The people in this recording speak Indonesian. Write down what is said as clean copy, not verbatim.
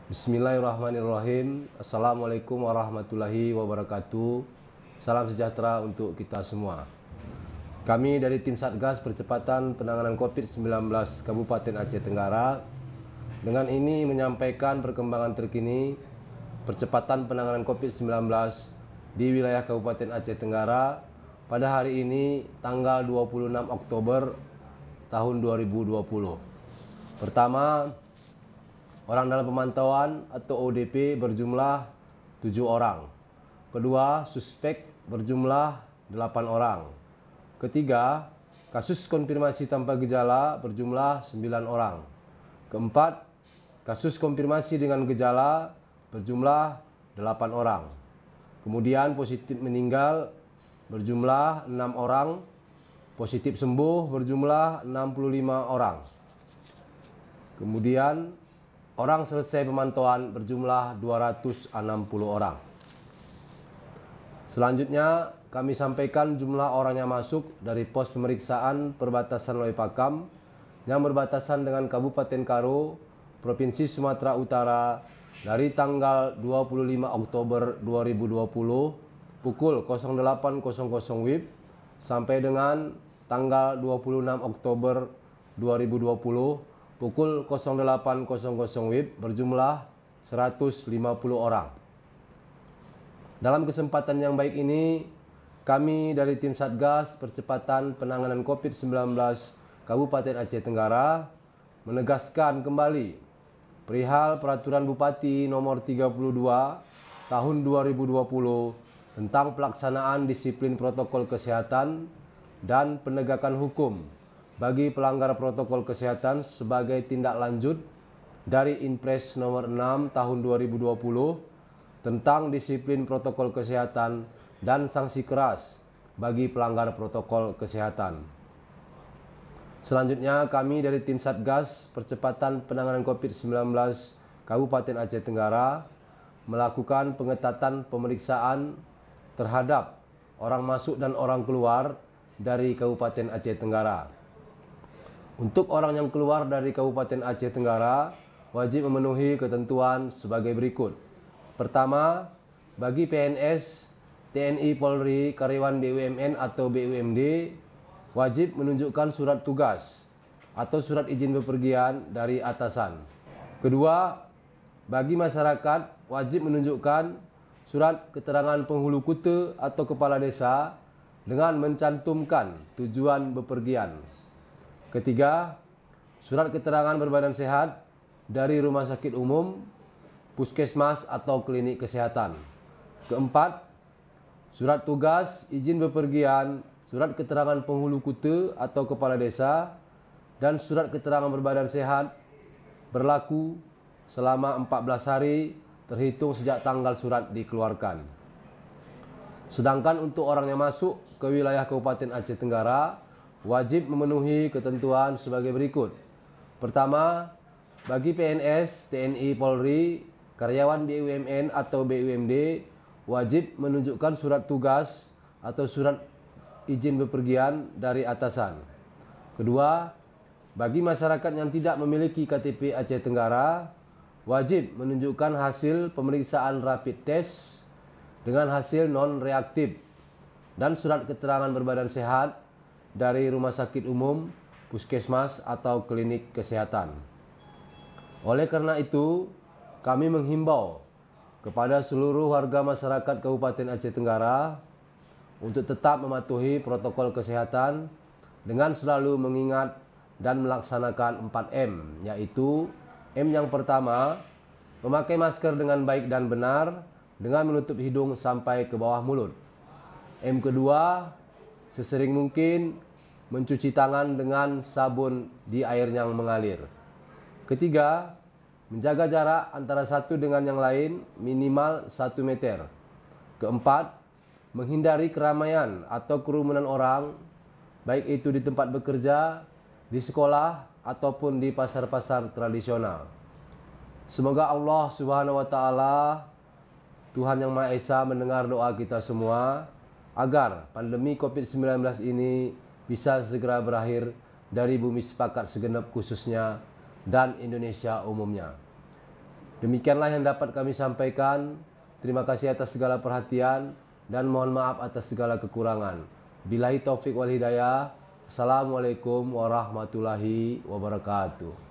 Bismillahirrahmanirrahim. Assalamualaikum warahmatullahi wabarakatuh. Salam sejahtera untuk kita semua. Kami dari tim Satgas Percepatan Penanganan COVID-19 Kabupaten Aceh Tenggara dengan ini menyampaikan perkembangan terkini percepatan penanganan COVID-19 di wilayah Kabupaten Aceh Tenggara pada hari ini tanggal 26 Oktober tahun 2020. Pertama, orang dalam pemantauan atau ODP berjumlah 7 orang. Kedua, suspek berjumlah 8 orang. Ketiga, kasus konfirmasi tanpa gejala berjumlah 9 orang. Keempat, kasus konfirmasi dengan gejala berjumlah 8 orang. Kemudian positif meninggal berjumlah 6 orang. Positif sembuh berjumlah 65 orang. Kemudian orang selesai pemantauan berjumlah 260 orang. Selanjutnya kami sampaikan jumlah orang yang masuk dari pos pemeriksaan perbatasan Loy Pakam yang berbatasan dengan Kabupaten Karo, Provinsi Sumatera Utara dari tanggal 25 Oktober 2020 pukul 08.00 WIB sampai dengan tanggal 26 Oktober 2020 pukul 08.00 WIB berjumlah 150 orang. Dalam kesempatan yang baik ini, kami dari tim Satgas Percepatan Penanganan COVID-19 Kabupaten Aceh Tenggara menegaskan kembali perihal Peraturan Bupati Nomor 32 Tahun 2020 tentang pelaksanaan disiplin protokol kesehatan dan penegakan hukum bagi pelanggar protokol kesehatan sebagai tindak lanjut dari Inpres nomor 6 tahun 2020 tentang disiplin protokol kesehatan dan sanksi keras bagi pelanggar protokol kesehatan. Selanjutnya kami dari tim Satgas Percepatan Penanganan COVID-19 Kabupaten Aceh Tenggara melakukan pengetatan pemeriksaan terhadap orang masuk dan orang keluar dari Kabupaten Aceh Tenggara. Untuk orang yang keluar dari Kabupaten Aceh Tenggara, wajib memenuhi ketentuan sebagai berikut. Pertama, bagi PNS, TNI Polri, karyawan BUMN atau BUMD, wajib menunjukkan surat tugas atau surat izin bepergian dari atasan. Kedua, bagi masyarakat, wajib menunjukkan surat keterangan penghulu kute atau kepala desa dengan mencantumkan tujuan bepergian. Ketiga, surat keterangan berbadan sehat dari rumah sakit umum, puskesmas atau klinik kesehatan. Keempat, surat tugas, izin bepergian, surat keterangan penghulu kute atau kepala desa, dan surat keterangan berbadan sehat berlaku selama 14 hari terhitung sejak tanggal surat dikeluarkan. Sedangkan untuk orang yang masuk ke wilayah Kabupaten Aceh Tenggara, wajib memenuhi ketentuan sebagai berikut. Pertama, bagi PNS, TNI Polri, karyawan BUMN atau BUMD, wajib menunjukkan surat tugas atau surat izin bepergian dari atasan. Kedua, bagi masyarakat yang tidak memiliki KTP Aceh Tenggara, wajib menunjukkan hasil pemeriksaan rapid test dengan hasil non-reaktif dan surat keterangan berbadan sehat dari rumah sakit umum, puskesmas atau klinik kesehatan. Oleh karena itu, kami menghimbau kepada seluruh warga masyarakat Kabupaten Aceh Tenggara untuk tetap mematuhi protokol kesehatan dengan selalu mengingat dan melaksanakan 4M, yaitu M yang pertama, memakai masker dengan baik dan benar dengan menutup hidung sampai ke bawah mulut. M kedua, sesering mungkin mencuci tangan dengan sabun di air yang mengalir. Ketiga, menjaga jarak antara satu dengan yang lain minimal 1 meter. Keempat, menghindari keramaian atau kerumunan orang, baik itu di tempat bekerja, di sekolah, ataupun di pasar-pasar tradisional. Semoga Allah Subhanahu wa Ta'ala, Tuhan Yang Maha Esa, mendengar doa kita semua agar pandemi COVID-19 ini bisa segera berakhir dari bumi sepakat segenap khususnya dan Indonesia umumnya. Demikianlah yang dapat kami sampaikan. Terima kasih atas segala perhatian dan mohon maaf atas segala kekurangan. Billahi taufik wal hidayah. Assalamualaikum warahmatullahi wabarakatuh.